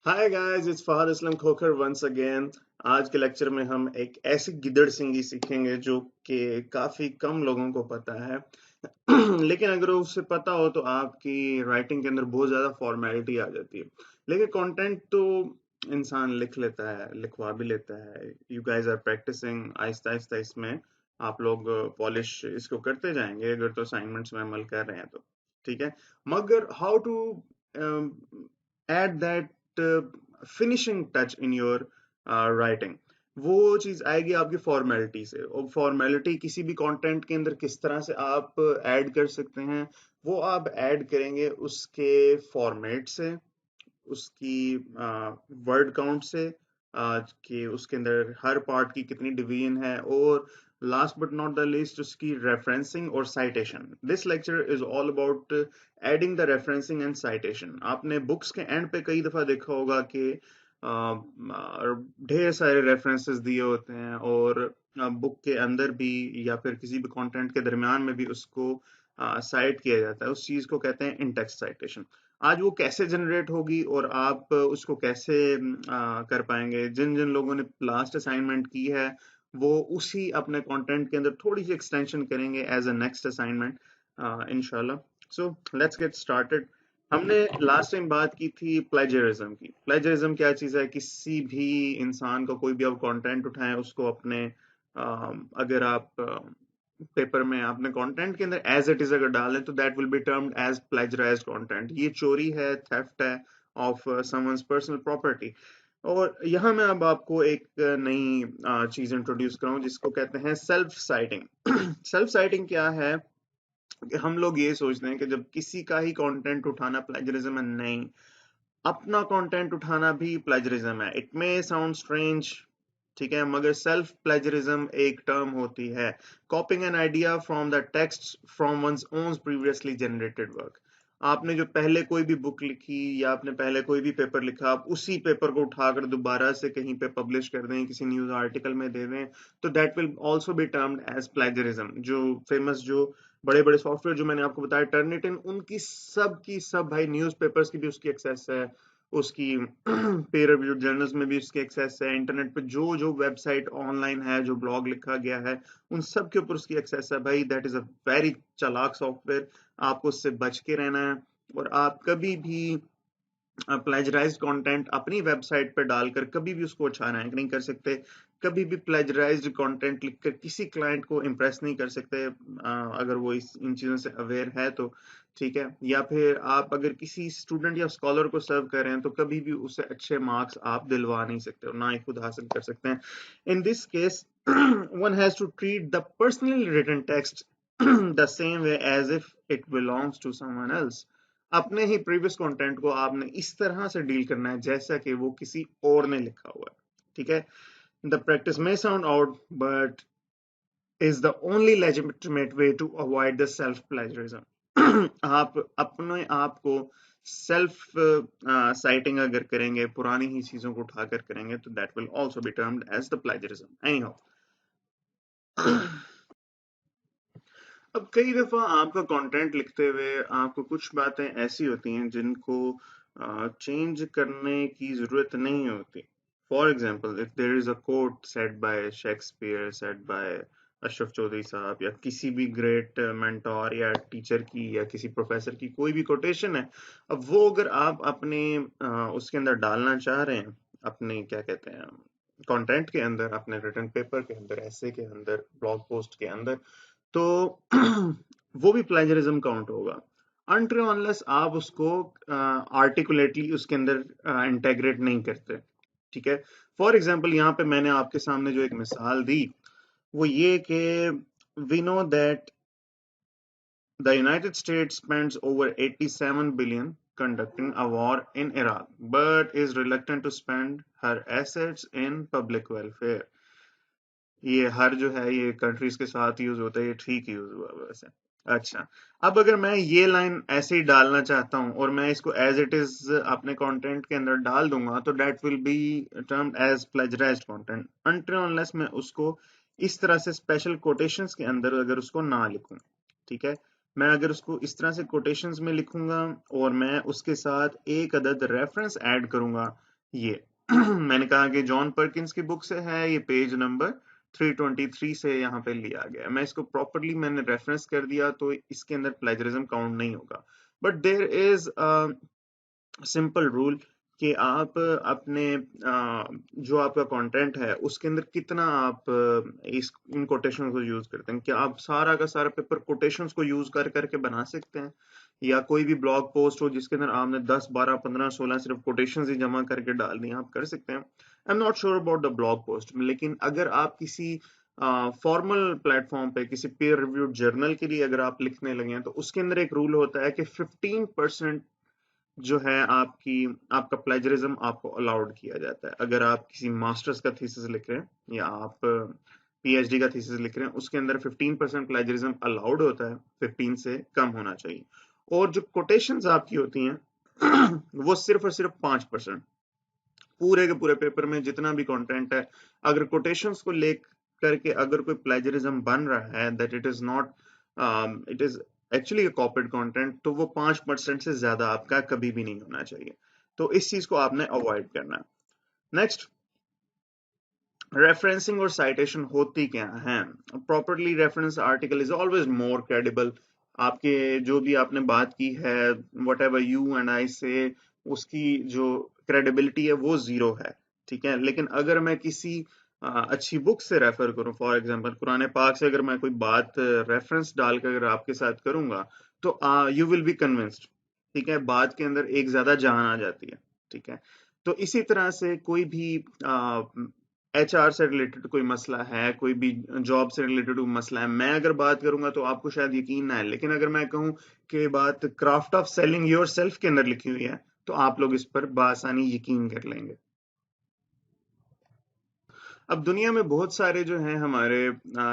Hi guys, it's Fahad Aslam Khokhar once again. आज के lecture में हम एक ऐसी गिदड़ सिंगी सीखेंगे जो कि काफी कम लोगों को पता है। लेकिन अगर उसे पता हो तो आपकी राइटिंग के अंदर बहुत ज्यादा फॉर्मेलिटी आ जाती है। लेकिन कंटेंट तो इंसान लिख लेता है, लिखवा भी लेता है। You guys are practising Aahista Aahista इसमें। आप लोग पॉलिश इसको करते जाएंगे अगर तो असाइनमेंट्स में अमल कर रहे हैं तो। ठीक है, मगर how to add that finishing touch in your writing, वो चीज आएगी आपकी फॉर्मेलिटी से। और फॉर्मेलिटी किसी भी कंटेंट के अंदर किस तरह से आप ऐड कर सकते हैं, वो आप ऐड करेंगे उसके फॉर्मेट से, उसकी वर्ड काउंट से, कि उसके अंदर हर पार्ट की कितनी डिवीजन है, और last but not the least उसकी रेफरेंसिंग और citation. This lecture is all about adding the referencing and citation. आपने बुक्स के एंड पे कई दफा देखा होगा कि ढेर सारे रेफरेंसेस दिए होते हैं, और बुक के अंदर भी या फिर किसी भी कंटेंट के दरमियान में भी उसको साइट किया जाता है। उस चीज को कहते हैं इन टेक्स्ट साइटेशन। आज वो कैसे जनरेट होगी और आप उसको कैसे कर पाएंगे, जिन जिन लोगों ने लास्ट असाइनमेंट की है वो उसी अपने कंटेंट के अंदर थोड़ी सी एक्सटेंशन करेंगे एज अ नेक्स्ट असाइनमेंट, इंशाल्लाह। So let's get started. हमने लास्ट टाइम बात की थी प्लेजरिज्म की। प्लेजरिज्म क्या चीज है? किसी भी इंसान का कोई भी आप कंटेंट उठाएं, उसको अपने अगर आप पेपर में आपने कंटेंट के अंदर एज इट इज अगर डालें तो that will be termed as plagiarized content. ये चोरी है, थेफ्ट है ऑफ समवंस पर्सनल प्रॉपर्टी। और यहाँ मैं अब आपको एक नई चीज इंट्रोड्यूस करूँ जिसको कहते हैं सेल्फ साइटिंग। सेल्फ साइटिंग क्या है? कि हम लोग ये सोचते हैं कि जब किसी का ही कंटेंट उठाना प्लेजरिज्म है। नहीं, अपना कंटेंट उठाना भी प्लेजरिज्म है। इट मे साउंड स्ट्रेंज, ठीक है, मगर सेल्फ प्लेजरिज्म एक टर्म होती है। कॉपिंग an idea from the text from one's own previously generated work. आपने जो पहले कोई भी बुक लिखी या आपने पहले कोई भी पेपर लिखा, आप उसी पेपर को उठाकर दोबारा से कहीं पे पब्लिश कर दें, किसी न्यूज आर्टिकल में दे दें, तो that will also be termed as plagiarism. जो फेमस, जो बड़े बड़े सॉफ्टवेयर जो मैंने आपको बताया, टर्निटिन, उनकी सब की सब भाई न्यूज़पेपर्स की भी उसकी एक्सेस है, उसकी पेयर रिव्यूड जर्नल्स में भी उसकी एक्सेस है, इंटरनेट पे जो जो वेबसाइट ऑनलाइन है, जो ब्लॉग लिखा गया है, उन सब के ऊपर उसकी एक्सेस है। भाई दैट इज अ वेरी चालाक सॉफ्टवेयर, आपको उससे बच के रहना है। और आप कभी भी प्लेजराइज्ड कंटेंट अपनी वेबसाइट पर डालकर कभी भी उसको अच्छा रैंक नहीं कर सकते। कभी भी प्लेजराइज्ड कंटेंट लिखकर किसी क्लाइंट को इम्प्रेस नहीं कर सकते, अगर वो इन चीजों से अवेयर है तो। ठीक है, या फिर आप अगर किसी स्टूडेंट या स्कॉलर को सर्व कर रहे हैं तो कभी भी उसे अच्छे मार्क्स आप दिलवा नहीं सकते और ना ही खुद हासिल कर सकते हैं। In this case one has to treat the personally written text the same way as if it belongs to someone else। अपने ही प्रीवियस कंटेंट को आपने इस तरह से डील करना है जैसा कि वो किसी और ने लिखा हुआ है। ठीक है, the practice may sound odd but is the only legitimate way to avoid the self plagiarism। आप अपने आप को सेल्फ साइटिंग अगर करेंगे, पुरानी ही चीजों को उठाकर करेंगे, तो that will also be termed as the plagiarism. Anyhow, अब कई दफा आपका कंटेंट लिखते हुए आपको कुछ बातें ऐसी होती हैं जिनको चेंज करने की जरूरत नहीं होती। For example, if there is a quote said by Shakespeare, said by Ashraf Chaudhry sahab, या किसी भी ग्रेट मेंटोर या टीचर की या किसी प्रोफेसर की कोई भी कोटेशन है, अब वो अगर आप अपने उसके अंदर डालना चाह रहे हैं, अपने क्या कहते हैं कंटेंट के अंदर, अपने रिटन पेपर के अंदर, ऐसे के अंदर, ब्लॉग पोस्ट के अंदर, तो वो भी प्लेजरिज्म काउंट होगा अनटिल अनलेस आप उसको आर्टिकुलेटली उसके अंदर इंटेग्रेट नहीं करते। ठीक है, फॉर एग्जाम्पल यहाँ पे मैंने आपके सामने जो एक मिसाल दी वो ये कि we know that the United States spends over 87 billion conducting a war in Iraq but is reluctant to spend her assets in public welfare। ये हर जो है ये कंट्रीज के साथ यूज होता है, ये ठीक यूज हुआ वैसे। अच्छा, अब अगर मैं ये लाइन ऐसे ही डालना चाहता हूं और मैं इसको एज इट इज अपने कंटेंट के अंदर डाल दूंगा तो that will be termed as plagiarized content until unless मैं उसको इस तरह से स्पेशल कोटेशंस के अंदर अगर उसको ना लिखूं। ठीक है, मैं अगर उसको इस तरह से कोटेशंस में लिखूंगा और मैं उसके साथ एक अदद रेफरेंस ऐड करूंगा ये मैंने कहा कि जॉन पर्किंस की बुक से है, ये पेज नंबर 323 से यहाँ पे लिया गया है। मैं इसको प्रॉपरली मैंने रेफरेंस कर दिया तो इसके अंदर प्लेजरिज्म काउंट नहीं होगा। But there is simple rule कि आप अपने जो आपका कंटेंट है उसके अंदर कितना आप इस इन कोटेशन को यूज करते हैं। क्या आप सारा का सारा पेपर कोटेशंस को यूज कर करके बना सकते हैं, या कोई भी ब्लॉग पोस्ट हो जिसके अंदर आपने 10 12 15 16 सिर्फ कोटेशंस ही जमा करके डाल दी, आप कर सकते हैं। I am not sure about the blog post, लेकिन अगर आप किसी फॉर्मल प्लेटफॉर्म पे किसी पीयर रिव्यूड जर्नल के लिए अगर आप लिखने लगे हैं तो उसके अंदर एक रूल होता है कि 15% जो है आपका प्लेजरिज्म आपको अलाउड किया जाता है। अगर आप किसी मास्टर्स का थीसिस लिख रहे हैं या आप पीएचडी का थीसिस लिख रहे हैं, उसके अंदर 15% प्लेजरिज्म अलाउड होता है, 15 से कम होना चाहिए। और जो कोटेशंस आपकी होती हैं वो सिर्फ और सिर्फ 5%। पूरे के पूरे पेपर में जितना भी कंटेंट है, अगर कोटेशंस को ले करके अगर कोई प्लेजरिज्म बन रहा है that it is not, it is actually copied content, तो वो 5% से ज्यादा आपका कभी भी नहीं होना चाहिए। तो इस चीज को आपने अवॉइड करना है। नेक्स्ट, रेफरेंसिंग और साइटेशन होती क्या है। Properly reference article is always more credible. आपके जो भी आपने बात की है, what ever you and I से, उसकी जो क्रेडिबिलिटी है वो जीरो है। ठीक है, लेकिन अगर मैं किसी अच्छी बुक से रेफर करूं, फॉर एग्जांपल कुरान पाक से अगर मैं कोई बात रेफरेंस डालकर अगर आपके साथ करूंगा तो यू विल बी कन्विंस्ड। ठीक है, बात के अंदर एक ज्यादा जान आ जाती है। ठीक है, तो इसी तरह से कोई भी एचआर से रिलेटेड कोई मसला है, कोई भी जॉब से रिलेटेड कोई मसला है, मैं अगर बात करूंगा तो आपको शायद यकीन ना है, लेकिन अगर मैं कहूं कि बात craft of selling your self के अंदर लिखी हुई है तो आप लोग इस पर बासानी यकीन कर लेंगे। अब दुनिया में बहुत सारे जो हैं हमारे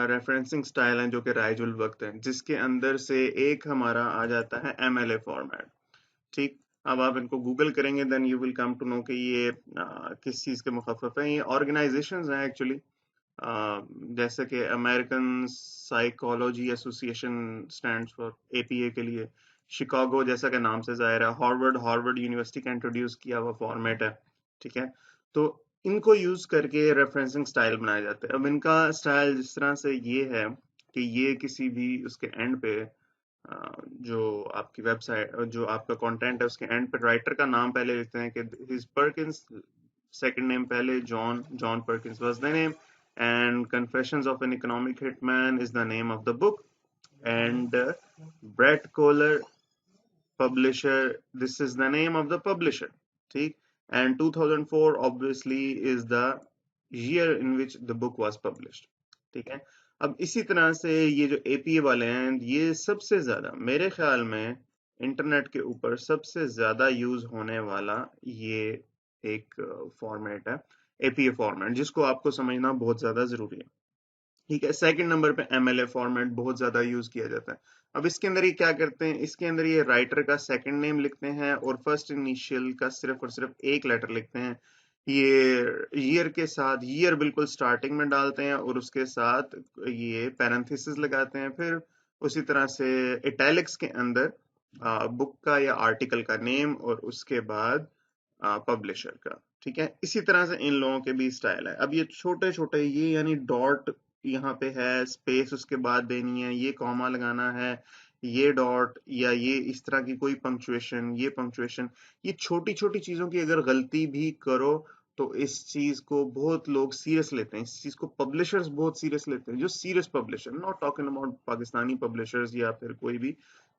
रेफरेंसिंग स्टाइल हैं जो कि राइजुल वक्त हैं, जिसके अंदर से एक हमारा आ जाता है एमएलए फॉर्मेट। ठीक, अब आप इनको गूगल करेंगे then you will come to know कि ये किस चीज के मुखफ़फ़ है। ये ऑर्गेनाइजेशंस हैं एक्चुअली, जैसे कि American psychology association stands for, APA के लिए शिकागो जैसा के नाम से जाहिर है, हार्वर्ड हार्वर्ड यूनिवर्सिटी का इंट्रोड्यूस किया हुआ फॉर्मेट है। ठीक है, तो इनको यूज करके रेफरेंसिंग स्टाइल बनाया जाता है। अब इनका स्टाइल जिस तरह से ये है कि ये किसी भी उसके एंड पे जो आपकी वेबसाइट, जो आपका कंटेंट है उसके एंड पे राइटर का नाम पहले लिखते हैं कि हिज पर्किंस, सेकंड नेम पहले John, John Perkins was the name, and Confessions of an Economic Hitman is the name of the book, and Brett Kohler, publisher, this is the name of the publisher. ठीक, and 2004 obviously is the year in which the book was published. ठीक है, अब इसी तरह से ये जो APA वाले हैं, ये सबसे ज्यादा मेरे ख्याल में इंटरनेट के ऊपर सबसे ज्यादा यूज होने वाला ये एक फॉर्मेट है, एपीए फॉर्मेट, जिसको आपको समझना बहुत ज्यादा जरूरी है। ठीक है, सेकंड नंबर पे एमएलए फॉर्मेट बहुत ज्यादा यूज किया जाता है। अब इसके अंदर ये क्या करते हैं, इसके अंदर ये राइटर का सेकंड नेम लिखते हैं और फर्स्ट इनिशियल का सिर्फ और सिर्फ एक लेटर लिखते हैं। ये ईयर के साथ, ईयर बिल्कुल स्टार्टिंग में डालते हैं और उसके साथ ये पैरेंथेसिस लगाते हैं। फिर उसी तरह से इटैलिक्स के अंदर बुक का या आर्टिकल का नेम और उसके बाद पब्लिशर का। ठीक है, इसी तरह से इन लोगों के भी स्टाइल है। अब ये छोटे छोटे ये यानी डॉट यहाँ पे है, स्पेस उसके बाद देनी है, ये कॉमा लगाना है, ये डॉट या ये इस तरह की कोई पंक्चुएशन, ये पंक्चुएशन, ये छोटी छोटी चीजों की अगर गलती भी करो तो इस चीज को बहुत लोग सीरियस लेते हैं, इस चीज को पब्लिशर्स बहुत सीरियस लेते हैं, जो serious publisher, not talking about Pakistani publishers या फिर कोई भी।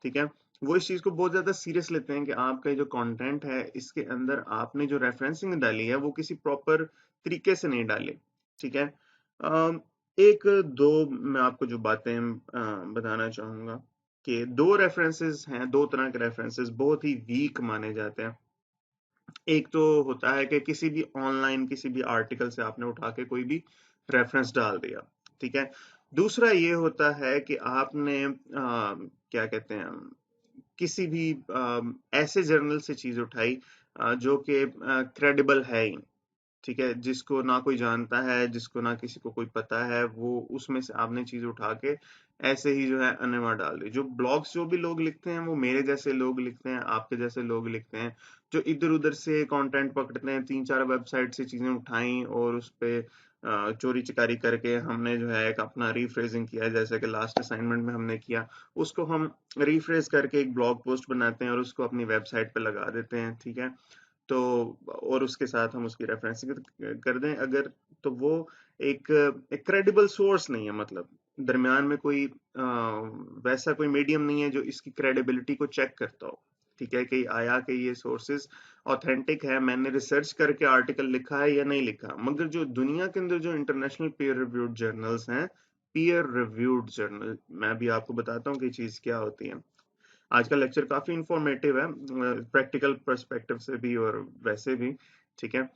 ठीक है, वो इस चीज को बहुत ज्यादा सीरियस लेते हैं कि आपका जो कंटेंट है इसके अंदर आपने जो रेफरेंसिंग डाली है वो किसी प्रॉपर तरीके से नहीं डाली। ठीक है, एक दो मैं आपको जो बातें बताना चाहूंगा कि दो रेफरेंसेस हैं, दो तरह के रेफरेंसेस बहुत ही वीक माने जाते हैं। एक तो होता है कि किसी भी ऑनलाइन किसी भी आर्टिकल से आपने उठा के कोई भी रेफरेंस डाल दिया। ठीक है, दूसरा ये होता है कि आपने क्या कहते हैं, किसी भी ऐसे जर्नल से चीज उठाई जो कि क्रेडिबल है ही। ठीक है, जिसको ना कोई जानता है, जिसको ना किसी को कोई पता है, वो उसमें से आपने चीज उठा के ऐसे ही जो है अनवा डाल दी। जो ब्लॉग्स जो भी लोग लिखते हैं वो मेरे जैसे लोग लिखते हैं, आपके जैसे लोग लिखते हैं, जो इधर उधर से कंटेंट पकड़ते हैं, 3-4 वेबसाइट से चीजें उठाई और उस पे चोरी चिकारी करके हमने जो है एक अपना रीफ्रेजिंग किया, जैसे कि लास्ट असाइनमेंट में हमने किया, उसको हम रीफ्रेज करके एक ब्लॉग पोस्ट बनाते हैं और उसको अपनी वेबसाइट पे लगा देते हैं। ठीक है, तो और उसके साथ हम उसकी रेफरेंसिंग कर दें अगर, तो वो एक एक क्रेडिबल सोर्स नहीं है, मतलब दरमियान में कोई वैसा कोई मीडियम नहीं है जो इसकी क्रेडिबिलिटी को चेक करता हो। ठीक है, कि आया कि ये सोर्सेज ऑथेंटिक है, मैंने रिसर्च करके आर्टिकल लिखा है या नहीं लिखा। मगर जो दुनिया के अंदर जो इंटरनेशनल पीयर रिव्यूड जर्नल्स हैं, पीयर रिव्यूड जर्नल, मैं भी आपको बताता हूँ कि चीज क्या होती है। आज का लेक्चर काफी इंफॉर्मेटिव है, प्रैक्टिकल पर्सपेक्टिव से भी और वैसे भी। ठीक है,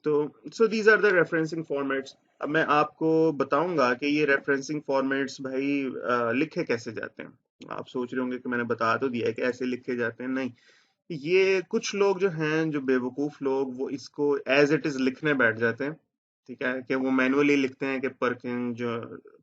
तो so these are the referencing formats. अब मैं आपको बताऊंगा कि ये रेफरेंसिंग फॉर्मेट्स भाई लिखे कैसे जाते हैं। आप सोच रहे होंगे कि मैंने बता तो दिया है कि ऐसे लिखे जाते हैं, नहीं। ये कुछ लोग जो हैं, जो बेवकूफ लोग, वो इसको एज इट इज लिखने बैठ जाते हैं। ठीक है, कि वो मैनुअली लिखते हैं कि Perkins,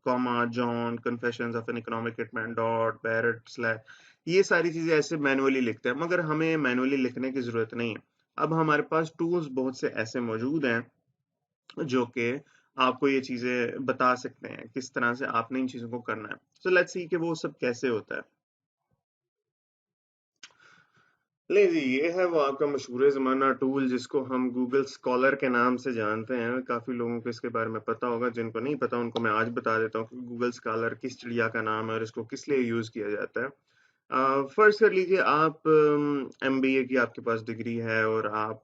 comma, John, Confessions of an Economic Hitman, dot, Barrett, slash, ये सारी चीजें ऐसे मैनुअली लिखते हैं। मगर हमें मैनुअली लिखने की जरूरत नहीं है। अब हमारे पास टूल्स बहुत से ऐसे मौजूद हैं जो कि आपको ये चीजें बता सकते हैं किस तरह से आपने इन चीजों को करना है। सो लेट्स सी कि वो सब कैसे होता है। ले जी, ये है वो आपका मशहूर जमाना टूल जिसको हम गूगल स्कॉलर के नाम से जानते हैं। काफी लोगों को इसके बारे में पता होगा, जिनको नहीं पता उनको मैं आज बता देता हूँ कि गूगल स्कॉलर किस चिड़िया का नाम है और इसको किस लिए यूज किया जाता है। फर्ज कर लीजिए आप एमबीए की आपके पास डिग्री है और आप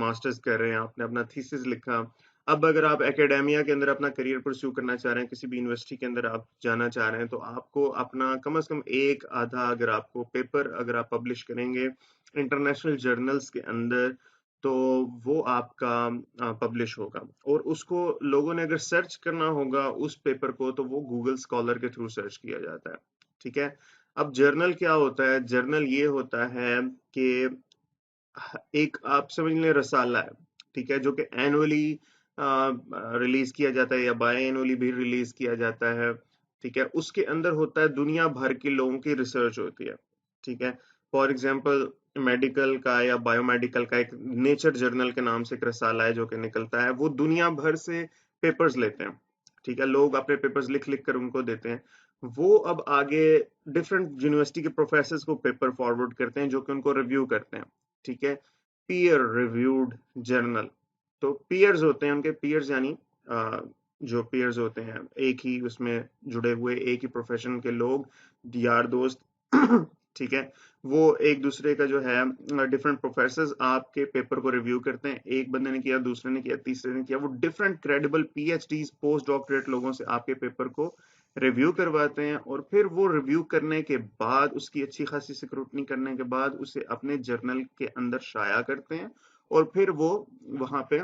मास्टर्स कर रहे हैं, आपने अपना थीसिस लिखा। अब अगर आप एकेडेमिया के अंदर अपना करियर परस्यू करना चाह रहे हैं, किसी भी यूनिवर्सिटी के अंदर आप जाना चाह रहे हैं, तो आपको अपना कम से कम एक आधा, अगर आपको पेपर अगर आप पब्लिश करेंगे इंटरनेशनल जर्नल्स के अंदर, तो वो आपका पब्लिश होगा। और उसको लोगों ने अगर सर्च करना होगा उस पेपर को, तो वो गूगल स्कॉलर के थ्रू सर्च किया जाता है। ठीक है, अब जर्नल क्या होता है? जर्नल ये होता है कि एक आप समझ लें रसाला है। ठीक है, जो कि एनुअली रिलीज किया जाता है या बाय एनुअली भी रिलीज किया जाता है। ठीक है, उसके अंदर होता है दुनिया भर के लोगों की रिसर्च होती है। ठीक है, फॉर एग्जांपल मेडिकल का या बायोमेडिकल का एक नेचर जर्नल के नाम से एक रसाला है जो कि निकलता है, वो दुनिया भर से पेपर्स लेते हैं। ठीक है, लोग अपने पेपर्स लिख लिख कर उनको देते हैं। वो अब आगे डिफरेंट यूनिवर्सिटी के प्रोफेसर्स को पेपर फॉरवर्ड करते हैं जो कि उनको रिव्यू करते हैं। ठीक है, पीयर रिव्यूड जर्नल। तो पीयर्स होते हैं, उनके पीयर्स यानी जो पीयर्स होते हैं एक ही उसमें जुड़े हुए, एक ही प्रोफेशन के लोग, यार दोस्त। ठीक है, वो एक दूसरे का जो है डिफरेंट प्रोफेसर्स आपके पेपर को रिव्यू करते हैं। एक बंदे ने किया, दूसरे ने किया, तीसरे ने किया, वो different credible PhD post doctorate लोगों से आपके पेपर को रिव्यू करवाते हैं। और फिर वो रिव्यू करने के बाद, उसकी अच्छी खासी स्क्रूटनी करने के बाद, उसे अपने जर्नल के अंदर शाया करते हैं और फिर वो वहां पे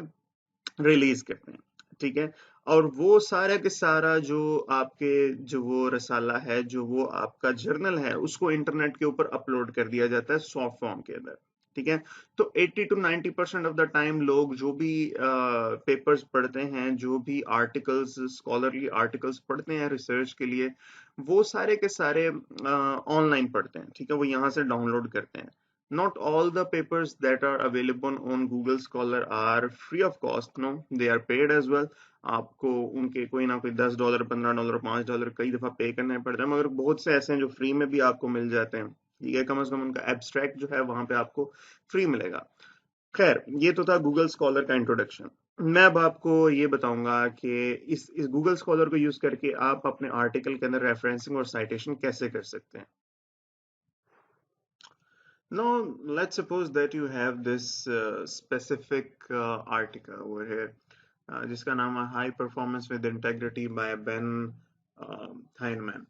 रिलीज करते हैं। ठीक है, और वो सारा के सारा जो आपके जो वो रसाला है, जो वो आपका जर्नल है, उसको इंटरनेट के ऊपर अपलोड कर दिया जाता है सॉफ्ट फॉर्म के अंदर। ठीक है, तो 80 to 90% ऑफ द टाइम लोग जो भी पेपर्स पढ़ते हैं, जो भी आर्टिकल्स, स्कॉलरली आर्टिकल्स पढ़ते हैं रिसर्च के लिए, वो सारे के सारे ऑनलाइन पढ़ते हैं। ठीक है, वो यहाँ से डाउनलोड करते हैं। Not all the papers that are available on Google Scholar are free of cost. No, they are paid as well. आपको उनके कोई ना कोई $10, $15, $5 कई दफा पे करने पड़ते हैं, मगर बहुत से ऐसे हैं जो फ्री में भी आपको मिल जाते हैं। ठीक है, कम से कम उनका एब्स्ट्रैक्ट जो है वहां पे आपको फ्री मिलेगा। खैर, ये तो था गूगल स्कॉलर का इंट्रोडक्शन। मैं अब आपको ये बताऊंगा कि इस गूगल स्कॉलर को यूज करके आप अपने आर्टिकल के अंदर रेफरेंसिंग और साइटेशन कैसे कर सकते हैं। Now, let's suppose that you have this specific article over here, जिसका नाम है high performance with integrity by Ben Heineman.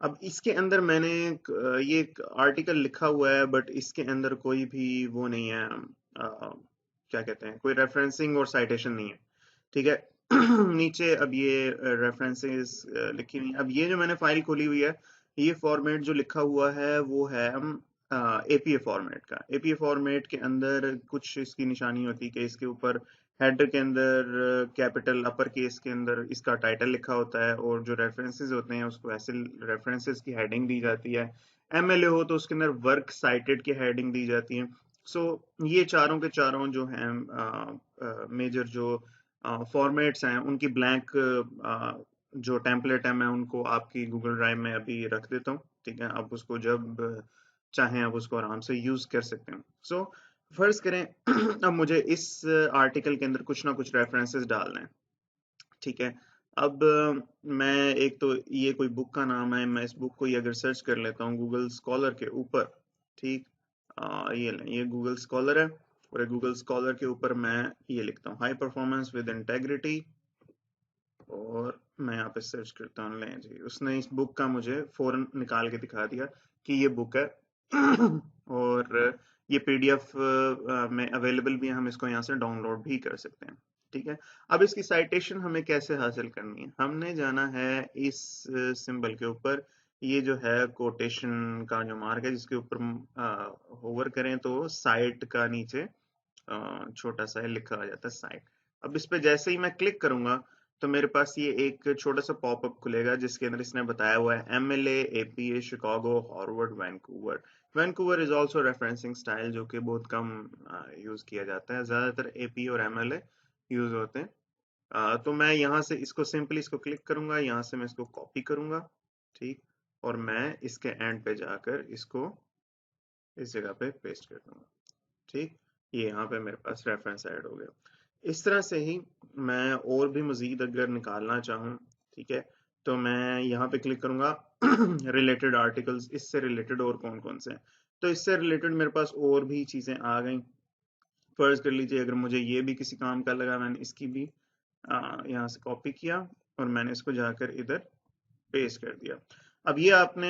अब इसके अंदर मैंने ये एक आर्टिकल लिखा हुआ है, बट इसके अंदर कोई भी वो नहीं है, क्या कहते हैं, कोई रेफरेंसिंग और साइटेशन नहीं है। ठीक है, नीचे अब ये रेफरेंसेस लिखी हुई हैं। अब ये जो मैंने फाइल खोली हुई है, ये फॉर्मेट जो लिखा हुआ है वो है एपीए फॉर्मेट का। एपीए फॉर्मेट के अंदर कुछ इसकी निशानी होती है कि इसके ऊपर हेडर के अंदर कैपिटल अपर केस के अंदर इसका टाइटल लिखा होता है, और जो रेफरेंसेस होते हैं उसको ऐसे रेफरेंसेस की हेडिंग दी जाती है। एमएलए हो तो उसके अंदर वर्क साइटेड की हेडिंग दी जाती है। सो ये चारों के चारों जो हैं मेजर जो फॉर्मेट्स हैं उनकी ब्लैंक जो टेम्पलेट है मैं उनको आपकी गूगल ड्राइव में अभी रख देता हूँ। ठीक है, आप उसको जब चाहें आप उसको आराम से यूज कर सकते हैं। सो फर्ज करें अब मुझे इस आर्टिकल के अंदर कुछ ना कुछ रेफरेंसेस डालने हैं। ठीक है, अब मैं एक तो ये कोई बुक का नाम है, मैं इस बुक को ही अगर सर्च कर लेता हूँ गूगल स्कॉलर के ऊपर। ठीक, ये गूगल स्कॉलर है, और गूगल स्कॉलर के ऊपर मैं ये लिखता हूँ हाई परफॉर्मेंस विद इंटेग्रिटी, और मैं यहाँ पे सर्च करता हूँ। लें जी, उसने इस बुक का मुझे फौरन निकाल के दिखा दिया कि ये बुक है और ये पीडीएफ में अवेलेबल भी है, हम इसको यहाँ से डाउनलोड भी कर सकते हैं। ठीक है, अब इसकी साइटेशन हमें कैसे हासिल करनी है, हमने जाना है इस सिंबल के ऊपर, ये जो है कोटेशन का जो मार्क है जिसके ऊपर होवर करें तो साइट का नीचे छोटा सा है लिखा आ जाता है साइट। अब इस पे जैसे ही मैं क्लिक करूंगा तो मेरे पास ये एक छोटा सा पॉपअप खुलेगा जिसके अंदर इसने बताया हुआ है MLA APA Chicago Harvard Vancouver. Vancouver is also referencing style जो कि बहुत कम यूज किया जाता है, ज्यादातर एपी और एमएलए यूज होते हैं। तो मैं यहाँ से इसको सिंपली इसको क्लिक करूंगा, यहाँ से मैं इसको कॉपी करूंगा। ठीक, और मैं इसके एंड पे जाकर इसको इस जगह पे पेस्ट कर दूंगा। ठीक, ये यहाँ पे मेरे पास रेफरेंस ऐड हो गया। इस तरह से ही मैं और भी मजीद अगर निकालना चाहूँ, ठीक है, तो मैं यहाँ पे क्लिक करूंगा रिलेटेड आर्टिकल्स, इससे रिलेटेड और कौन कौन से हैं। तो इससे रिलेटेड मेरे पास और भी चीजें आ गई। फर्ज कर लीजिए अगर मुझे ये भी किसी काम का लगा, मैंने इसकी भी यहाँ से कॉपी किया और मैंने इसको जाकर इधर पेस्ट कर दिया। अब ये आपने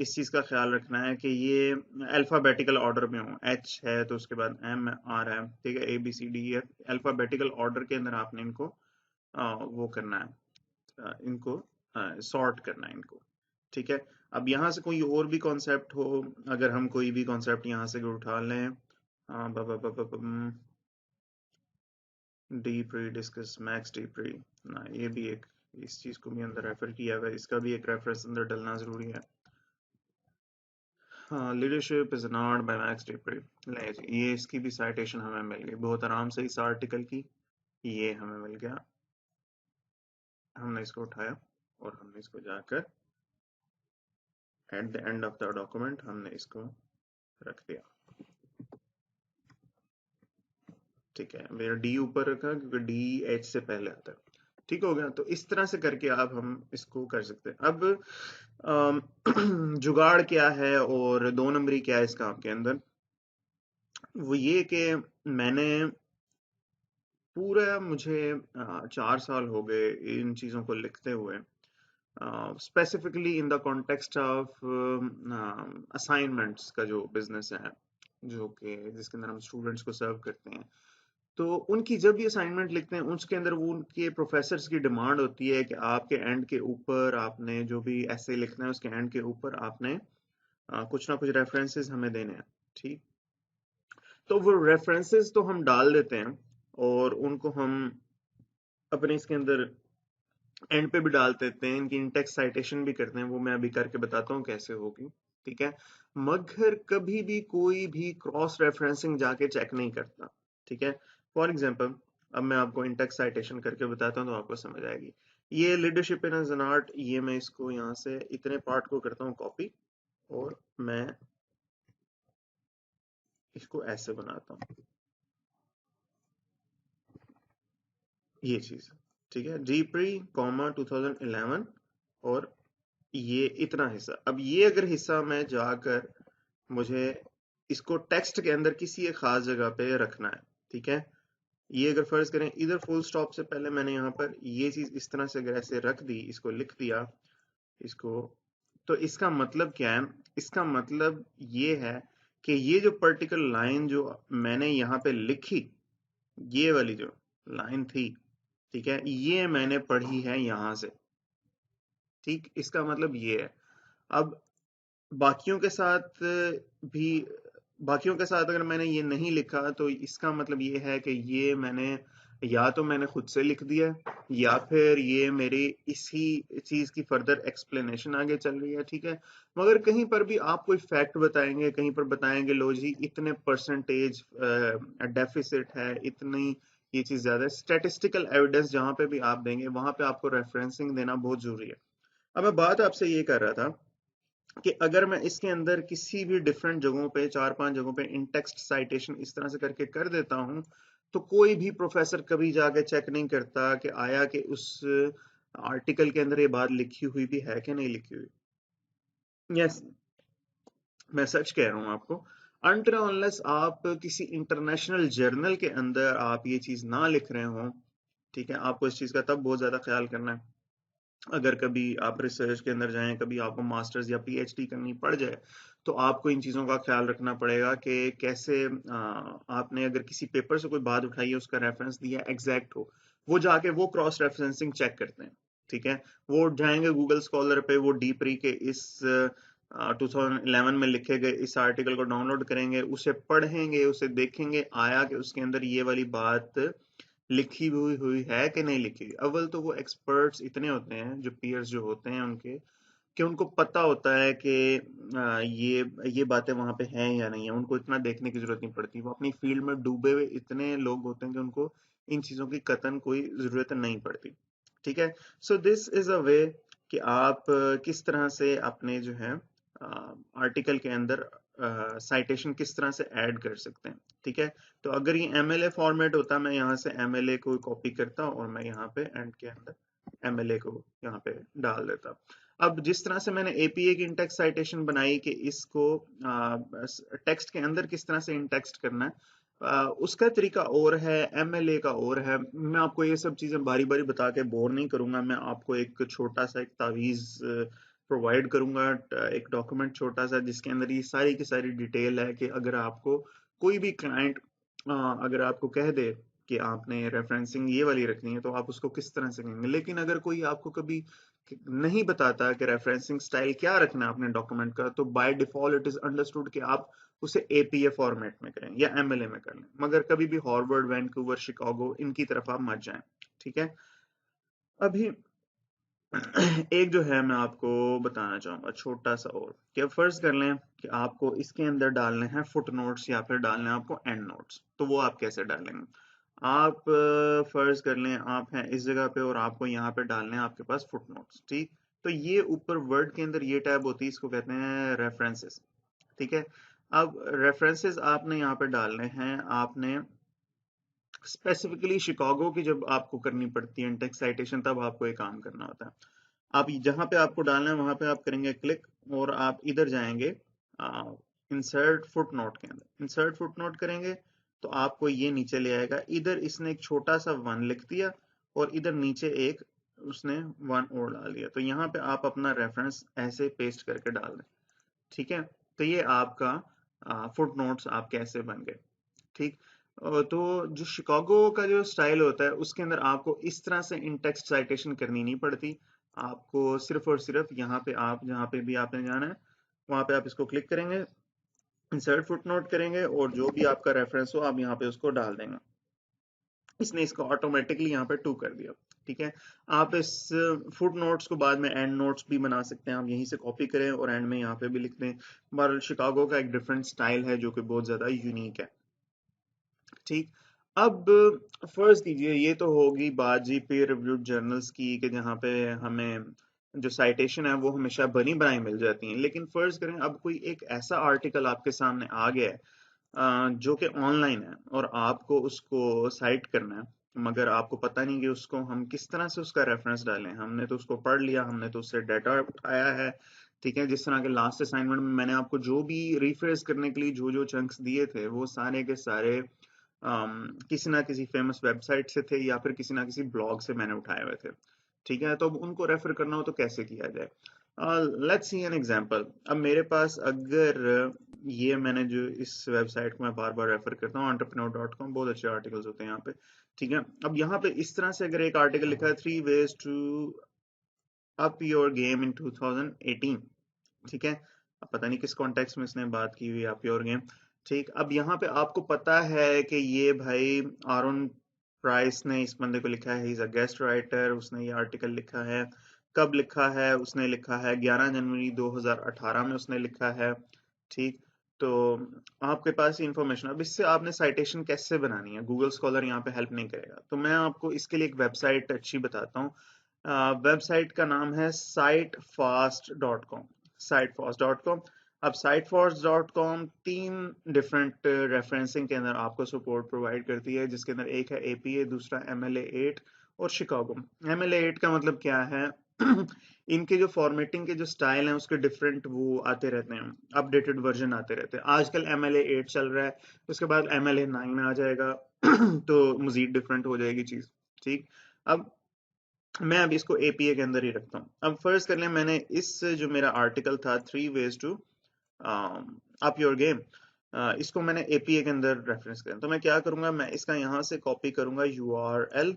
इस चीज का ख्याल रखना है कि ये अल्फाबेटिकल ऑर्डर में हो, एच है तो उसके बाद एम आर है, ठीक है, A B C D F, alphabetical order के अंदर आपने इनको वो करना है, इनको सॉर्ट करना है इनको। ठीक है, अब यहाँ से कोई और भी कॉन्सेप्ट हो, अगर हम कोई भी कॉन्सेप्ट यहाँ से उठा लें, D pre discuss max De pre ना, ये भी एक, इस चीज को भी अंदर रेफर किया हुआ है, इसका भी एक रेफरेंस अंदर डलना जरूरी है। हाँ, leadership is not by Max De Pree. ले जी, ये इसकी भी साइटेशन हमें मिल गई बहुत आराम से इस आर्टिकल की, ये हमें मिल गया। हमने इसको उठाया और हमने इसको जाकर at the end of the document हमने इसको रख दिया। ठीक है, मेरा डी ऊपर रखा क्योंकि डी एच से पहले आता है। ठीक हो गया, तो इस तरह से करके आप हम इसको कर सकते हैं। अब जुगाड़ क्या है और दो नंबरी क्या है इस काम के अंदर, वो ये कि मैंने पूरा मुझे 4 साल हो गए इन चीजों को लिखते हुए, specifically in the context of assignments का जो बिजनेस है, जो कि जिसके अंदर हम स्टूडेंट्स को सर्व करते हैं। तो उनकी जब भी असाइनमेंट लिखते हैं उसके अंदर वो उनके प्रोफेसर्स की डिमांड होती है कि आपके एंड के ऊपर आपने जो भी ऐसे लिखना है उसके एंड के ऊपर आपने कुछ ना कुछ रेफरेंसेस हमें देने हैं। ठीक, तो वो रेफरेंसेस तो हम डाल देते हैं और उनको हम अपने इसके अंदर एंड पे भी डाल देते हैं, इनकी इंटेक्स्ट साइटेशन भी करते हैं, वो मैं अभी करके बताता हूँ कैसे होगी। ठीक है, मगर कभी भी कोई भी क्रॉस रेफरेंसिंग जाके चेक नहीं करता। ठीक है, फॉर एग्जांपल अब मैं आपको इंटेक्स्ट साइटेशन करके बताता हूँ तो आपको समझ आएगी। ये लीडरशिप इन एन आर्ट, ये मैं इसको यहाँ से इतने पार्ट को करता हूँ कॉपी, और मैं इसको ऐसे बनाता हूँ, ये चीज। ठीक है, जी प्री कॉमा 2011, और ये इतना हिस्सा। अब ये अगर हिस्सा मैं जाकर मुझे इसको टेक्स्ट के अंदर किसी एक खास जगह पे रखना है। ठीक है, ये अगर फर्ज करें इधर फुल स्टॉप से पहले मैंने यहाँ पर ये चीज इस तरह से अगर ऐसे रख दी, इसको लिख दिया इसको, तो इसका मतलब क्या है, इसका मतलब ये है कि ये जो पर्टिकुलर लाइन जो मैंने यहाँ पे लिखी, ये वाली जो लाइन थी, ठीक है, ये मैंने पढ़ी है यहाँ से। ठीक, इसका मतलब ये है। अब बाकियों के साथ भी बाकियों के साथ अगर मैंने ये नहीं लिखा तो इसका मतलब ये है कि ये मैंने या तो मैंने खुद से लिख दिया है, या फिर ये मेरी इसी चीज की फर्दर एक्सप्लेनेशन आगे चल रही है, ठीक है। मगर कहीं पर भी आप कोई फैक्ट बताएंगे, कहीं पर बताएंगे लो जी इतने परसेंटेज डेफिसिट है, इतनी ये चीज ज्यादा है, स्टैटिस्टिकल एविडेंस जहां पे भी आप देंगे वहां पे आपको रेफरेंसिंग देना बहुत जरूरी है। अब मैं बात आपसे ये कर रहा था कि अगर मैं इसके अंदर किसी भी डिफरेंट जगहों पे, 4-5 जगहों पे इन टेक्स्ट साइटेशन इस तरह से करके कर देता हूं, तो कोई भी प्रोफेसर कभी जाके चेक नहीं करता कि आया कि उस आर्टिकल के अंदर ये बात लिखी हुई भी है कि नहीं लिखी हुई। यस, मैं सच कह रहा हूं आपको। अनटिल अनलेस आप किसी इंटरनेशनल जर्नल के अंदर आप ये चीज ना लिख रहे हो, ठीक है, आपको इस चीज का तब बहुत ज्यादा ख्याल करना है। अगर कभी आप रिसर्च के अंदर जाएं, कभी आपको मास्टर्स या पीएचडी करनी पड़ जाए, तो आपको इन चीजों का ख्याल रखना पड़ेगा कि कैसे आपने अगर किसी पेपर से कोई बात उठाई है, उसका रेफरेंस दिया एग्जैक्ट हो। वो जाके वो क्रॉस रेफरेंसिंग चेक करते हैं, ठीक है। वो जाएंगे गूगल स्कॉलर पे, वो डीप री के इस 2011 में लिखे गए इस आर्टिकल को डाउनलोड करेंगे, उसे पढ़ेंगे, उसे देखेंगे आया कि उसके अंदर ये वाली बात लिखी हुई हुई है कि नहीं लिखी हुई। अव्वल तो वो एक्सपर्ट्स इतने होते हैं, जो पीयर्स जो होते हैं उनके, कि उनको पता होता है कि ये बातें वहां पे हैं या नहीं है, उनको इतना देखने की जरूरत नहीं पड़ती। वो अपनी फील्ड में डूबे हुए इतने लोग होते हैं कि उनको इन चीजों की कतन कोई जरूरत नहीं पड़ती, ठीक है। सो दिस इज अ वे कि आप किस तरह से अपने जो है आर्टिकल के अंदर साइटेशन किस तरह से ऐड कर सकते हैं, ठीक है। तो अगर ये एमएलए फॉर्मेट होता, मैं यहाँ से एमएलए को कॉपी करता और मैं यहाँ पे एंड के अंदर एमएलए को यहाँ पे डाल देता। अब जिस तरह से मैंने एपीए की इंटेक्स्ट साइटेशन बनाई कि इसको टेक्स्ट के अंदर किस तरह से इंटेक्स्ट करना है, उसका तरीका और है, एमएलए का और है। मैं आपको ये सब चीजें बारी बारी बता के बोर नहीं करूंगा। मैं आपको एक छोटा सा एक तावीज प्रोवाइड करूंगा, एक डॉक्यूमेंट छोटा सा, जिसके अंदर ये सारी की सारी डिटेल है कि अगर आपको कोई भी क्लाइंट अगर आपको कह दे कि आपने रेफरेंसिंग ये वाली रखनी है, तो आप उसको किस तरह से करेंगे। लेकिन अगर कोई आपको कभी नहीं बताता कि रेफरेंसिंग स्टाइल क्या रखना है अपने डॉक्यूमेंट का, तो by default it is understood कि आप उसे एपीए फॉर्मेट में करें या एमएलए में कर लें। मगर कभी भी हार्वर्ड, वैंकूवर, शिकागो इनकी तरफ आप मत जाएं, ठीक है। अभी एक जो है मैं आपको बताना चाहूंगा छोटा सा और, कि फर्ज कर लें कि आपको इसके अंदर डालने हैं फुट नोट्स या फिर डालने हैं आपको एंड नोट्स, तो वो आप कैसे डालेंगे। आप फर्ज कर लें आप हैं इस जगह पे और आपको यहाँ पे डालने हैं आपके पास फुट नोट्स, ठीक। तो ये ऊपर वर्ड के अंदर ये टैब होती है, इसको कहते हैं रेफरेंसेस, ठीक है। अब रेफरेंसेस आपने यहाँ पे डालने हैं, आपने स्पेसिफिकली शिकागो की जब आपको करनी पड़ती है इंटेक्स साइटेशन, तब आपको एक काम करना होता है। आप जहां पे आपको डालना है वहां पे आप करेंगे क्लिक, और आप इधर जाएंगे इंसर्ट फुट नोट के अंदर, इंसर्ट फुट नोट करेंगे तो आपको ये नीचे ले आएगा। इधर इसने एक छोटा सा वन लिख दिया और इधर नीचे एक उसने वन और डाल दिया, तो यहाँ पे आप अपना रेफरेंस ऐसे पेस्ट करके डाल दें, ठीक है। तो ये आपका फुट नोट्स आप कैसे बन गए, ठीक। तो जो शिकागो का जो स्टाइल होता है उसके अंदर आपको इस तरह से इन टेक्स्ट साइटेशन करनी नहीं पड़ती। आपको सिर्फ और सिर्फ यहाँ पे आप जहाँ पे भी आपने जाना है वहां पे आप इसको क्लिक करेंगे, इंसर्ट फुटनोट करेंगे और जो भी आपका रेफरेंस हो आप यहाँ पे उसको डाल देंगे। इसने इसको ऑटोमेटिकली यहाँ पे टू कर दिया, ठीक है। आप इस फुट नोट्स को बाद में एंड नोट्स भी बना सकते हैं, आप यहीं से कॉपी करें और एंड में यहाँ पे भी लिख दें। बहरहाल शिकागो का एक डिफरेंट स्टाइल है जो कि बहुत ज्यादा यूनिक है, ठीक। अब फर्ज कीजिए ये तो होगी बात जी पीयर रिव्यूड जर्नल्स की, कि जहाँ पे हमें जो साइटेशन है वो हमेशा बनी बनाई मिल जाती है। लेकिन फर्ज करें अब कोई एक ऐसा आर्टिकल आपके सामने आ गया है जो कि ऑनलाइन है और आपको उसको साइट करना है, मगर आपको पता नहीं कि उसको हम किस तरह से उसका रेफरेंस डालें। हमने तो उसको पढ़ लिया, हमने तो उससे डाटा उठाया है, ठीक है। जिस तरह के लास्ट असाइनमेंट में मैंने आपको जो भी रिफ्रेश करने के लिए जो जो चंक्स दिए थे वो सारे के सारे किसी ना किसी फेमस वेबसाइट से थे या फिर किसी ना किसी ब्लॉग से मैंने उठाए हुए थे, ठीक है। तो अब उनको रेफर करना हो तो कैसे किया जाए। Let's see an example. अब मेरे पास अगर ये मैंने जो इस वेबसाइट को मैं बार बार रेफर करता हूँ entrepreneur.com, बहुत अच्छे आर्टिकल्स होते हैं यहाँ पे, ठीक है। अब यहाँ पे इस तरह से अगर एक आर्टिकल लिखा है 3 ways to up your game in 2018, ठीक है। अब पता नहीं किस कॉन्टेक्स्ट में इसने बात की हुई है अप योर गेम, ठीक, अब यहाँ पे आपको पता है कि ये भाई आरोन प्राइस ने इस बंदे को लिखा है, he is a guest writer, उसने ये आर्टिकल लिखा है। कब लिखा है? उसने लिखा है 11 जनवरी 2018 में उसने लिखा है। ठीक, तो आपके पास इंफॉर्मेशन, अब इससे आपने साइटेशन कैसे बनानी है, गूगल स्कॉलर यहाँ पे हेल्प नहीं करेगा, तो मैं आपको इसके लिए एक वेबसाइट अच्छी बताता हूँ। वेबसाइट का नाम है साइटफास्ट.com। साइटफास्ट.com। अब साइटफॉर्स.com 3 डिफरेंट रेफरेंसिंग के अंदर आपको सपोर्ट प्रोवाइड करती है, जिसके अंदर एक है एपीए, दूसरा MLA8 और शिकागो। MLA8 का मतलब क्या है? इनके जो फॉर्मेटिंग के जो स्टाइल हैं उसके डिफरेंट वो आते रहते हैं, अपडेटेड वर्जन आते रहते हैं। आजकल MLA8 चल रहा है, उसके बाद MLA9 आ जाएगा तो मजीद डिफरेंट हो जाएगी चीज। ठीक, अब मैं अभी इसको एपीए के अंदर ही रखता हूँ। अब फर्ज कर लें मैंने इस जो मेरा आर्टिकल था 3 ways to up your game, इसको मैंने एपीए के अंदर रेफरेंस करें, तो मैं क्या करूंगा, मैं इसका यहाँ से कॉपी करूंगा URL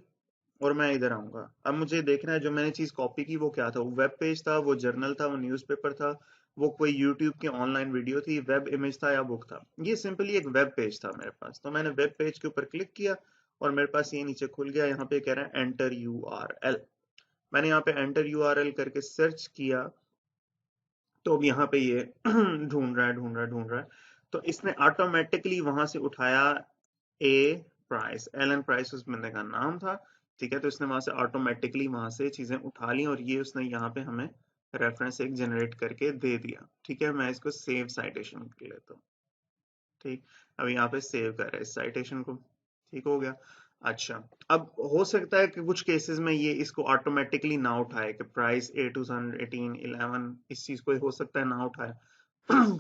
और मैं इधर आऊंगा। अब मुझे देखना है जो मैंने चीज कॉपी की वो क्या था, वो वेब पेज था, वो जर्नल था, वो न्यूज़पेपर था, वो कोई यूट्यूब की ऑनलाइन वीडियो थी, वेब इमेज था या बुक था। ये सिंपली एक वेब पेज था मेरे पास, तो मैंने वेब पेज के ऊपर क्लिक किया और मेरे पास ये नीचे खुल गया, यहाँ पे कह रहा है एंटर URL। मैंने यहाँ पे एंटर URL करके सर्च किया, तो अब यहाँ पे ये ढूंढ रहा है, तो इसने ऑटोमेटिकली वहां से उठाया ए प्राइस, एलन प्राइस उस बंदे का नाम था। ठीक है, तो इसने वहां से ऑटोमेटिकली वहां से चीजें उठा ली और ये उसने यहाँ पे हमें रेफरेंस एक जनरेट करके दे दिया। ठीक है, मैं इसको सेव साइटेशन कर लेता हूँ। ठीक, अब यहाँ पे सेव कर रहे हैं इस साइटेशन को। ठीक हो गया। अच्छा, अब हो सकता है कि कुछ केसेस में ये इसको ऑटोमेटिकली ना उठाए, कि प्राइस ए 2018 11 इस चीज को हो सकता है ना उठाए।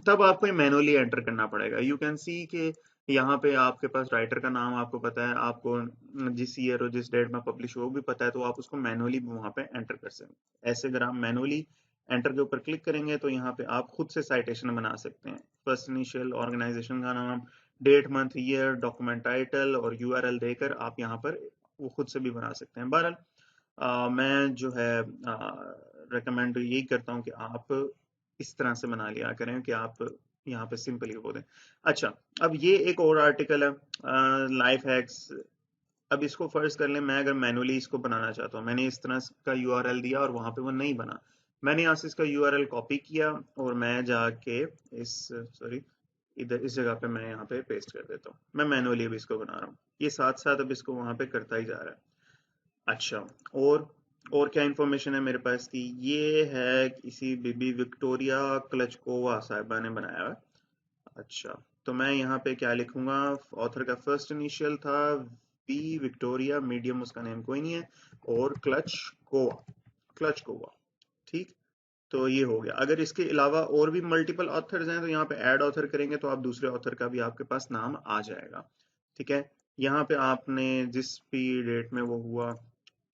तब आपको मैनुअली एंटर करना पड़ेगा। यू कैन सी कि यहाँ पे आपके पास राइटर का नाम आपको पता है, आपको जिस ईयर और जिस डेट में पब्लिश हो वो भी पता है, तो आप उसको मैनुअली वहां पे एंटर कर सकते हैं। ऐसे अगर आप मैनुअली एंटर के ऊपर क्लिक करेंगे तो यहाँ पे आप खुद से साइटेशन बना सकते हैं। फर्स्ट इनिशियल, ऑर्गेनाइजेशन का नाम, date, month, year, document title और URL देकर आप यहाँ पर वो खुद से भी बना सकते हैं। बहरहाल मैं जो है रेकमेंड यही करता हूँ कि आप इस तरह से बना लिया करें कि आप यहाँ पे सिंपली वो दें। अच्छा, अब ये एक और आर्टिकल है लाइफ हैक्स। अब इसको फर्ज कर लें मैं अगर मैनुअली इसको बनाना चाहता हूँ, मैंने इस तरह का URL दिया और वहां पे वो नहीं बना, मैंने यहाँ से इसका URL कॉपी किया और मैं जाके इस सॉरी इधर इस जगह पे मैं यहाँ पे पेस्ट कर देता हूँ। मैं मैनुअली भी इसको बना रहा हूँ, ये साथ साथ अब इसको वहां पे करता ही जा रहा है। अच्छा, और क्या इंफॉर्मेशन है मेरे पास की, ये है किसी बीबी विक्टोरिया क्लचकोवा साहिबा ने बनाया है। अच्छा, तो मैं यहाँ पे क्या लिखूंगा, ऑथर का फर्स्ट इनिशियल था वी विक्टोरिया, मीडियम उसका नेम कोई नहीं है, और क्लच कोवा। ठीक, तो ये हो गया। अगर इसके अलावा और भी मल्टीपल ऑथर्स हैं तो यहाँ पे ऐड ऑथर करेंगे तो आप दूसरे ऑथर का भी आपके पास नाम आ जाएगा। ठीक है, यहाँ पे आपने जिस भी डेट में वो हुआ,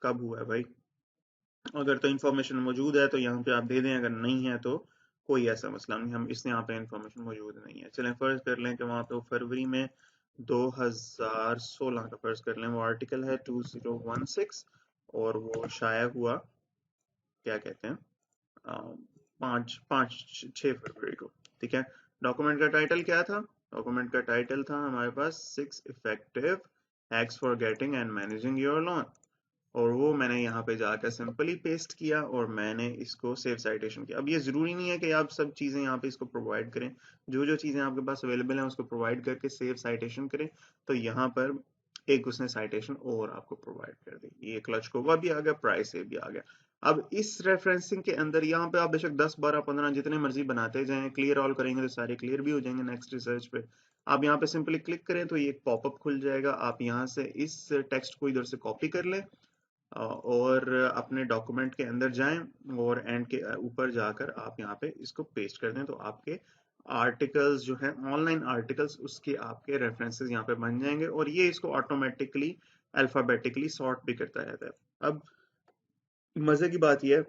कब हुआ है भाई, अगर तो इंफॉर्मेशन मौजूद है तो यहाँ पे आप दे दें, अगर नहीं है तो कोई ऐसा मसला नहीं, हम इस यहाँ पे इंफॉर्मेशन मौजूद नहीं है। चलें फर्ज कर लें कि वहाँ पे वो फरवरी में 2016 का फर्ज कर लें, वो आर्टिकल है 2016 और वो शाया हुआ क्या कहते हैं 5 5 6 फरवरी को। ठीक है, डॉक्यूमेंट का टाइटल क्या था? डॉक्यूमेंट का टाइटल था हमारे पास 6 effective hacks for getting and managing your loan, और वो मैंने यहाँ पे जाकर सिंपली पेस्ट किया और मैंने इसको सेव साइटेशन किया। अब ये जरूरी नहीं है कि आप सब चीजें यहाँ पे इसको प्रोवाइड करें, जो जो चीजें आपके पास अवेलेबल है उसको प्रोवाइड करके सेव साइटेशन करें, तो यहाँ पर एक उसने साइटेशन और आपको प्रोवाइड कर दी। ये क्लच कोवा भी आ गया, प्राइस से भी आ गया। अब इस रेफरेंसिंग के अंदर यहाँ पे आप बेशक 10 12 15 जितने मर्जी बनाते जाएं, क्लियर ऑल करेंगे तो सारे क्लियर भी हो जाएंगे नेक्स्ट रिसर्च पे। आप यहाँ पे सिंपली क्लिक करें तो ये एक पॉपअप खुल जाएगा, आप यहाँ से इस टेक्स्ट को इधर से कॉपी कर लें और अपने डॉक्यूमेंट के अंदर जाएं और एंड के ऊपर जाकर आप यहाँ पे इसको पेस्ट कर दें, तो आपके आर्टिकल्स जो हैं ऑनलाइन आर्टिकल्स उसके आपके रेफरेंसेस यहाँ पे बन जाएंगे और ये इसको ऑटोमेटिकली अल्फाबेटिकली सॉर्ट भी करता रहता है। अब मजे की बात यह है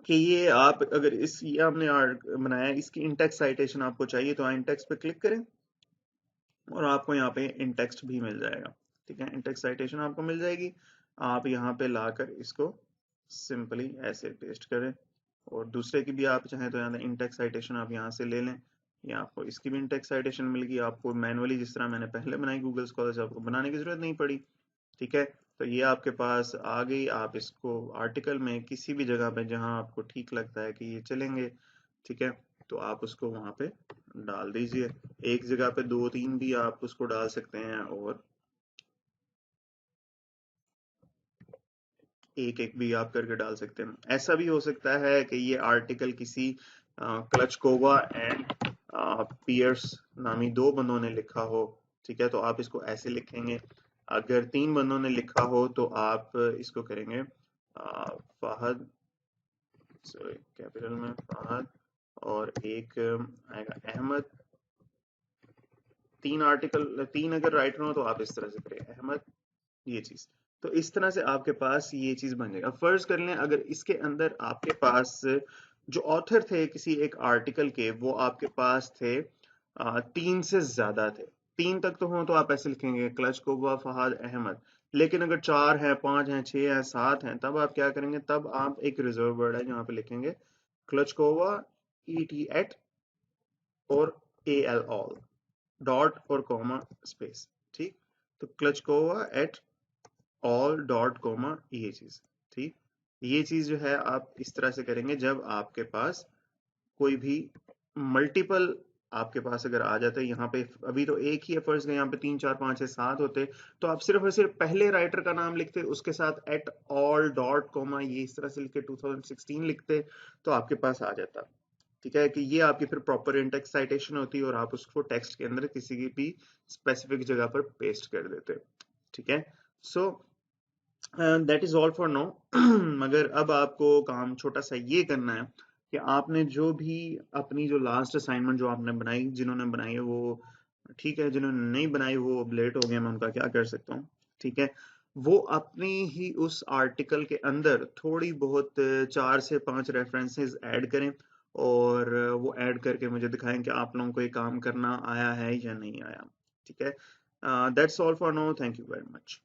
कि ये आप अगर इस ये आपने बनाया, इसकी इंटेक्स साइटेशन आपको चाहिए तो इंटेक्स पे क्लिक करें और आपको यहाँ पे इंटेक्स्ट भी मिल जाएगा। ठीक है, इंटेक्स साइटेशन आपको मिल जाएगी, आप यहाँ पे लाकर इसको सिंपली ऐसे पेस्ट करें और दूसरे की भी आप चाहें तो यहाँ इंटेक्स साइटेशन आप यहाँ से ले लें, ये आपको इसकी भी इंटेक्स साइटेशन मिल गई। आपको मैनुअली जिस तरह मैंने पहले बनाई गूगल स्कॉलर से आपको बनाने की जरूरत नहीं पड़ी। ठीक है, तो ये आपके पास आ गई। आप इसको आर्टिकल में किसी भी जगह पे जहां आपको ठीक लगता है कि ये चलेंगे, ठीक है, तो आप उसको वहां पे डाल दीजिए। एक जगह पे दो तीन भी आप उसको डाल सकते हैं और एक एक भी आप करके डाल सकते हैं। ऐसा भी हो सकता है कि ये आर्टिकल किसी क्लचकोवा एंड पियर्स नामी दो बंदों ने लिखा हो, ठीक है, तो आप इसको ऐसे लिखेंगे। अगर तीन बंदों ने लिखा हो तो आप इसको करेंगे फाहद, सॉरी कैपिटल में फाहद, और एक आएगा अहमद। तीन आर्टिकल, तीन अगर राइटर हो तो आप इस तरह से करें अहमद, ये चीज। तो इस तरह से आपके पास ये चीज बन जाएगा। फर्ज कर लें अगर इसके अंदर आपके पास जो ऑथर थे किसी एक आर्टिकल के, वो आपके पास थे तीन से ज्यादा थे। तीन तक तो हो तो आप ऐसे लिखेंगे क्लचकोवा फहाद अहमद। लेकिन अगर चार है, पांच है, छह है, सात है, तब आप क्या करेंगे, तब आप एक रिजर्व वर्ड है जहां पे लिखेंगे क्लचकोवा ET एट और AL ऑल, डॉट और कॉमा स्पेस। ठीक, तो क्लचकोवा एट ऑल डॉट कॉमा, ये चीज। ठीक, ये चीज जो है आप इस तरह से करेंगे जब आपके पास कोई भी मल्टीपल आपके पास अगर आ जाता है। यहाँ पे अभी तो एक ही है, फर्ज का यहाँ पे तीन चार पांच छह सात होते, तो आप सिर्फ और सिर्फ पहले राइटर का नाम लिखते, उसके साथ एट ऑल डॉट कॉमा ये इस तरह से लिख के 2016 लिखते, तो आपके पास आ जाता। ठीक है, कि ये आपकी फिर प्रॉपर इंटेक्स साइटेशन होती है और आप उसको टेक्स्ट के अंदर किसी की भी स्पेसिफिक जगह पर पेस्ट कर देते। ठीक है, so that is all for now. मगर अब आपको काम छोटा सा ये करना है कि आपने जो भी अपनी जो लास्ट असाइनमेंट जो आपने बनाई, जिन्होंने बनाई है वो ठीक है, जिन्होंने नहीं बनाई वो अब लेट हो गया, मैं उनका क्या कर सकता हूँ। ठीक है, वो अपनी ही उस आर्टिकल के अंदर थोड़ी बहुत चार से पांच रेफरेंसेस ऐड करें और वो ऐड करके मुझे दिखाएं कि आप लोगों को ये काम करना आया है या नहीं आया। ठीक है, that's all for now, thank you very much.